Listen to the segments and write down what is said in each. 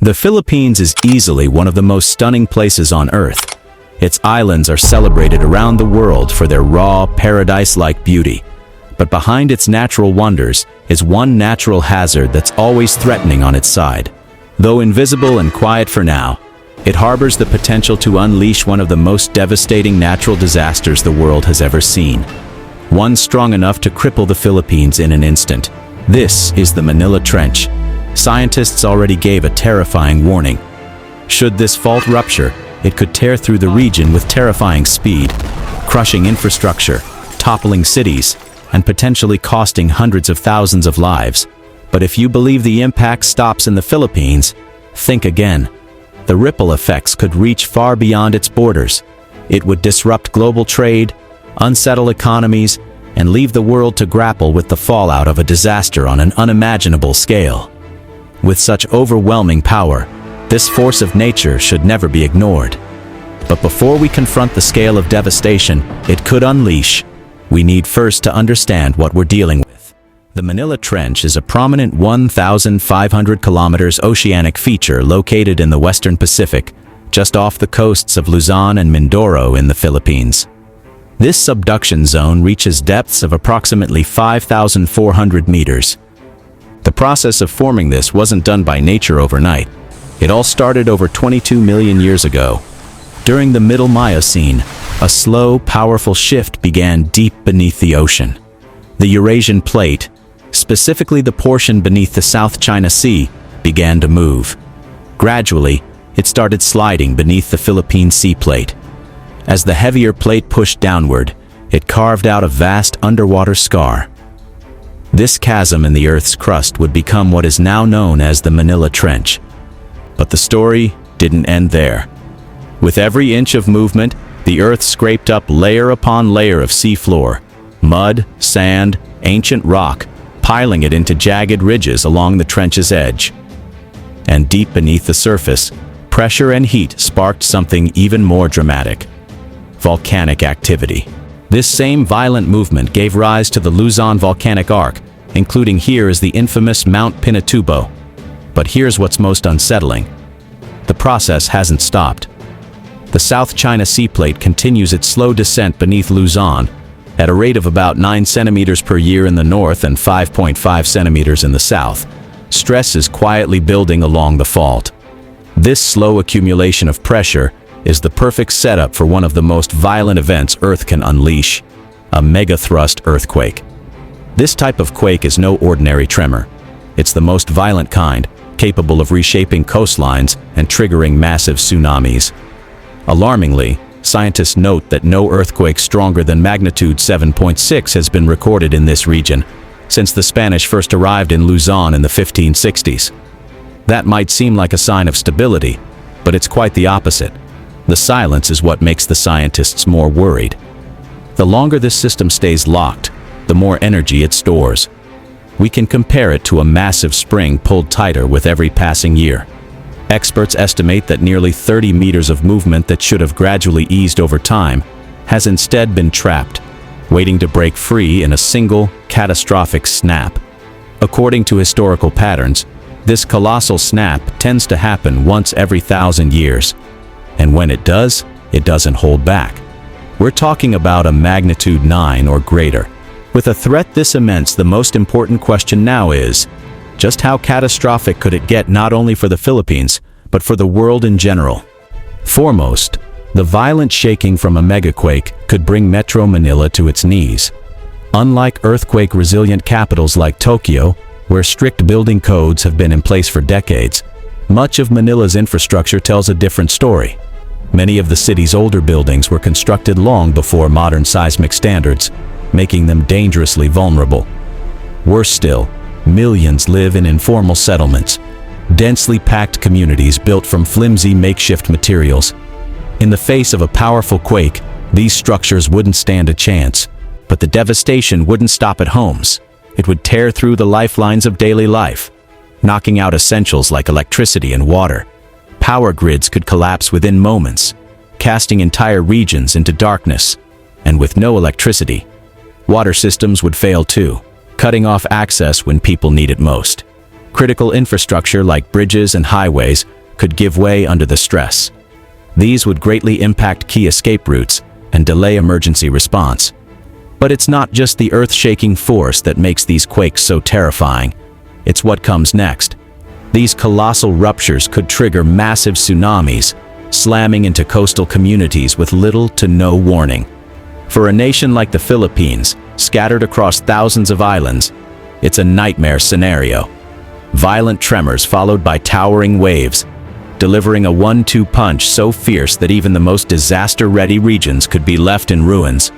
The Philippines is easily one of the most stunning places on Earth. Its islands are celebrated around the world for their raw, paradise-like beauty. But behind its natural wonders is one natural hazard that's always threatening on its side. Though invisible and quiet for now, it harbors the potential to unleash one of the most devastating natural disasters the world has ever seen. One strong enough to cripple the Philippines in an instant. This is the Manila Trench. Scientists already gave a terrifying warning. Should this fault rupture, it could tear through the region with terrifying speed, crushing infrastructure, toppling cities, and potentially costing hundreds of thousands of lives. But if you believe the impact stops in the Philippines, think again. The ripple effects could reach far beyond its borders. It would disrupt global trade, unsettle economies, and leave the world to grapple with the fallout of a disaster on an unimaginable scale. With such overwhelming power, this force of nature should never be ignored. But before we confront the scale of devastation it could unleash, we need first to understand what we're dealing with. The Manila Trench is a prominent 1,500 kilometers oceanic feature located in the Western Pacific, just off the coasts of Luzon and Mindoro in the Philippines. This subduction zone reaches depths of approximately 5,400 meters. The process of forming this wasn't done by nature overnight. It all started over 22 million years ago. During the Middle Miocene, a slow, powerful shift began deep beneath the ocean. The Eurasian plate, specifically the portion beneath the South China Sea, began to move. Gradually, it started sliding beneath the Philippine Sea plate. As the heavier plate pushed downward, it carved out a vast underwater scar. This chasm in the Earth's crust would become what is now known as the Manila Trench. But the story didn't end there. With every inch of movement, the Earth scraped up layer upon layer of seafloor, mud, sand, ancient rock, piling it into jagged ridges along the trench's edge. And deep beneath the surface, pressure and heat sparked something even more dramatic: volcanic activity. This same violent movement gave rise to the Luzon volcanic arc, including here is the infamous Mount Pinatubo. But here's what's most unsettling. The process hasn't stopped. The South China Sea plate continues its slow descent beneath Luzon, at a rate of about 9 centimeters per year in the north and 5.5 centimeters in the south. Stress is quietly building along the fault. This slow accumulation of pressure is the perfect setup for one of the most violent events Earth can unleash: a megathrust earthquake. This type of quake is no ordinary tremor. It's the most violent kind, capable of reshaping coastlines and triggering massive tsunamis. Alarmingly, scientists note that no earthquake stronger than magnitude 7.6 has been recorded in this region since the Spanish first arrived in Luzon in the 1560s. That might seem like a sign of stability, but it's quite the opposite. The silence is what makes the scientists more worried. The longer this system stays locked, the more energy it stores. We can compare it to a massive spring pulled tighter with every passing year. Experts estimate that nearly 30 meters of movement that should have gradually eased over time has instead been trapped, waiting to break free in a single, catastrophic snap. According to historical patterns, this colossal snap tends to happen once every 1,000 years. And when it does, it doesn't hold back. We're talking about a magnitude 9 or greater. With a threat this immense, the most important question now is, just how catastrophic could it get not only for the Philippines, but for the world in general? Foremost, the violent shaking from a megaquake could bring Metro Manila to its knees. Unlike earthquake-resilient capitals like Tokyo, where strict building codes have been in place for decades, much of Manila's infrastructure tells a different story. Many of the city's older buildings were constructed long before modern seismic standards, making them dangerously vulnerable. Worse still, millions live in informal settlements, densely packed communities built from flimsy makeshift materials. In the face of a powerful quake, these structures wouldn't stand a chance. But the devastation wouldn't stop at homes. It would tear through the lifelines of daily life, knocking out essentials like electricity and water. Power grids could collapse within moments, casting entire regions into darkness. And with no electricity, water systems would fail too, cutting off access when people need it most. Critical infrastructure like bridges and highways could give way under the stress. These would greatly impact key escape routes and delay emergency response. But it's not just the earth-shaking force that makes these quakes so terrifying. It's what comes next. These colossal ruptures could trigger massive tsunamis, slamming into coastal communities with little to no warning. For a nation like the Philippines, scattered across thousands of islands, it's a nightmare scenario. Violent tremors followed by towering waves, delivering a 1-2 punch so fierce that even the most disaster-ready regions could be left in ruins.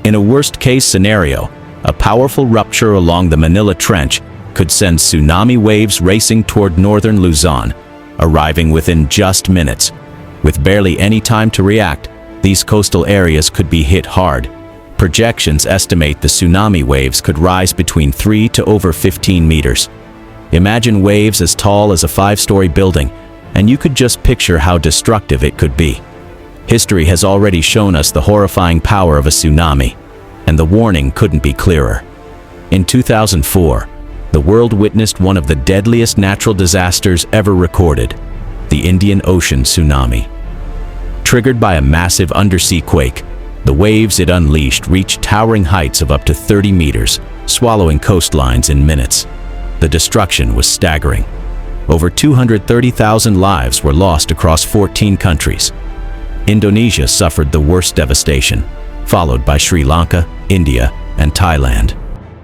In a worst-case scenario, a powerful rupture along the Manila Trench could send tsunami waves racing toward northern Luzon, arriving within just minutes. With barely any time to react, these coastal areas could be hit hard. Projections estimate the tsunami waves could rise between 3 to over 15 meters. Imagine waves as tall as a 5-story building, and you could just picture how destructive it could be. History has already shown us the horrifying power of a tsunami, and the warning couldn't be clearer. In 2004, the world witnessed one of the deadliest natural disasters ever recorded, the Indian Ocean tsunami. Triggered by a massive undersea quake, the waves it unleashed reached towering heights of up to 30 meters, swallowing coastlines in minutes. The destruction was staggering. Over 230,000 lives were lost across 14 countries. Indonesia suffered the worst devastation, followed by Sri Lanka, India, and Thailand.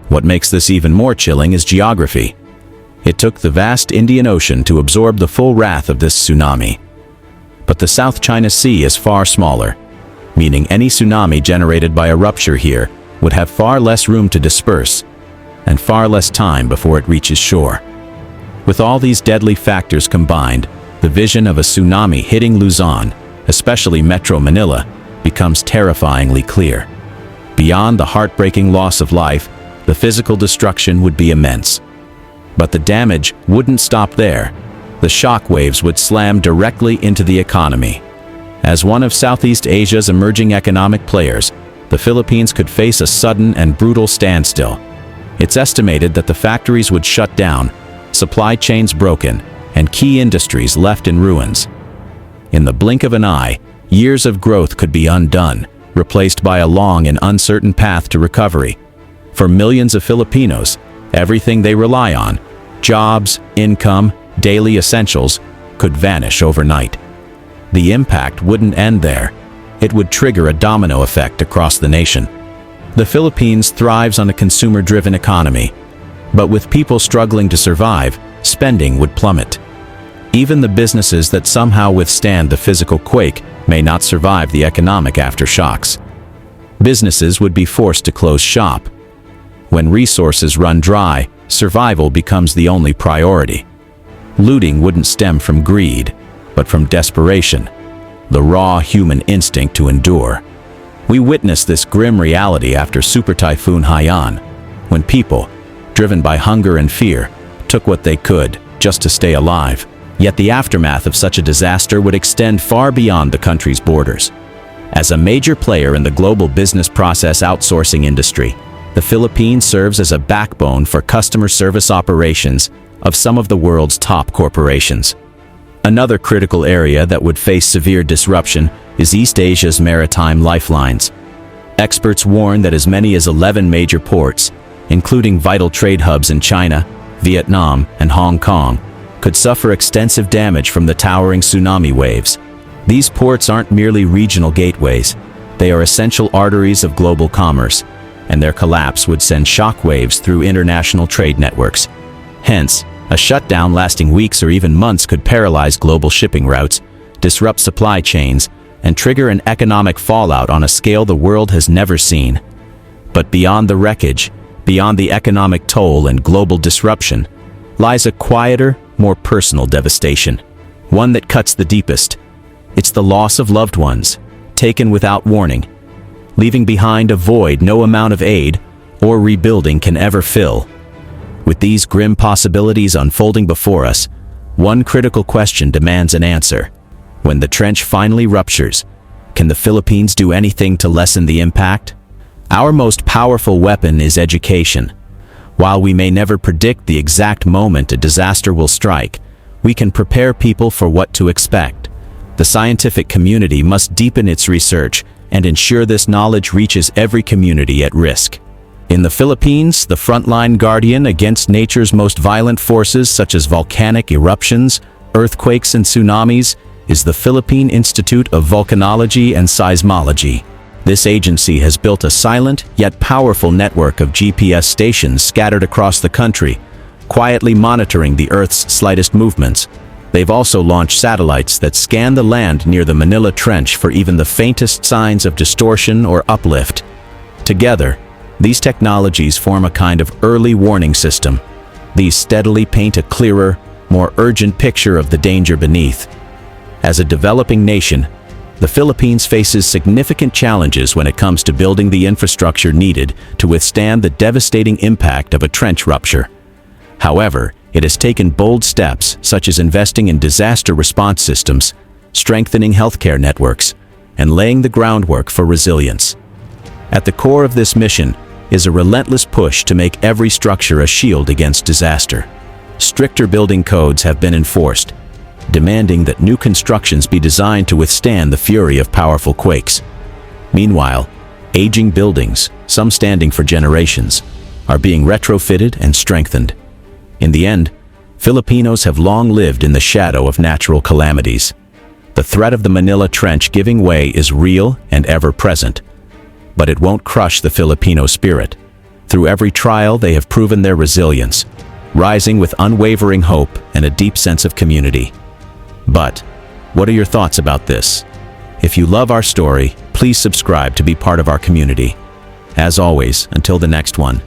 What makes this even more chilling is geography. It took the vast Indian Ocean to absorb the full wrath of this tsunami. But the South China Sea is far smaller, meaning any tsunami generated by a rupture here would have far less room to disperse and far less time before it reaches shore. With all these deadly factors combined, the vision of a tsunami hitting Luzon, especially Metro Manila, becomes terrifyingly clear. Beyond the heartbreaking loss of life, the physical destruction would be immense. But the damage wouldn't stop there. The shock waves would slam directly into the economy. As one of Southeast Asia's emerging economic players, the Philippines could face a sudden and brutal standstill. It's estimated that the factories would shut down, supply chains broken, and key industries left in ruins. In the blink of an eye, years of growth could be undone, replaced by a long and uncertain path to recovery. For millions of Filipinos, everything they rely on, jobs, income, daily essentials, could vanish overnight. The impact wouldn't end there. It would trigger a domino effect across the nation. The Philippines thrives on a consumer-driven economy, but with people struggling to survive, spending would plummet. Even the businesses that somehow withstand the physical quake may not survive the economic aftershocks. Businesses would be forced to close shop. When resources run dry, survival becomes the only priority. Looting wouldn't stem from greed, but from desperation, the raw human instinct to endure. We witnessed this grim reality after Super Typhoon Haiyan, when people, driven by hunger and fear, took what they could just to stay alive. Yet the aftermath of such a disaster would extend far beyond the country's borders. As a major player in the global business process outsourcing industry, the Philippines serves as a backbone for customer service operations of some of the world's top corporations. Another critical area that would face severe disruption is East Asia's maritime lifelines. Experts warn that as many as 11 major ports, including vital trade hubs in China, Vietnam, and Hong Kong, could suffer extensive damage from the towering tsunami waves. These ports aren't merely regional gateways, they are essential arteries of global commerce, and their collapse would send shockwaves through international trade networks. Hence, a shutdown lasting weeks or even months could paralyze global shipping routes, disrupt supply chains, and trigger an economic fallout on a scale the world has never seen. But beyond the wreckage, beyond the economic toll and global disruption, lies a quieter, more personal devastation, one that cuts the deepest. It's the loss of loved ones, taken without warning, leaving behind a void no amount of aid or rebuilding can ever fill. With these grim possibilities unfolding before us, one critical question demands an answer. When the trench finally ruptures, can the Philippines do anything to lessen the impact? Our most powerful weapon is education. While we may never predict the exact moment a disaster will strike, we can prepare people for what to expect. The scientific community must deepen its research and ensure this knowledge reaches every community at risk. In the Philippines, the frontline guardian against nature's most violent forces such as volcanic eruptions, earthquakes and tsunamis is the Philippine Institute of Volcanology and Seismology. This agency has built a silent yet powerful network of GPS stations scattered across the country, quietly monitoring the Earth's slightest movements. They've also launched satellites that scan the land near the Manila Trench for even the faintest signs of distortion or uplift. Together, these technologies form a kind of early warning system. These steadily paint a clearer, more urgent picture of the danger beneath. As a developing nation, the Philippines faces significant challenges when it comes to building the infrastructure needed to withstand the devastating impact of a trench rupture. However, it has taken bold steps such as investing in disaster response systems, strengthening healthcare networks, and laying the groundwork for resilience. At the core of this mission is a relentless push to make every structure a shield against disaster. Stricter building codes have been enforced, demanding that new constructions be designed to withstand the fury of powerful quakes. Meanwhile, aging buildings, some standing for generations, are being retrofitted and strengthened. In the end, Filipinos have long lived in the shadow of natural calamities. The threat of the Manila Trench giving way is real and ever-present. But it won't crush the Filipino spirit. Through every trial, they have proven their resilience, rising with unwavering hope and a deep sense of community. But, what are your thoughts about this? If you love our story, please subscribe to be part of our community. As always, until the next one.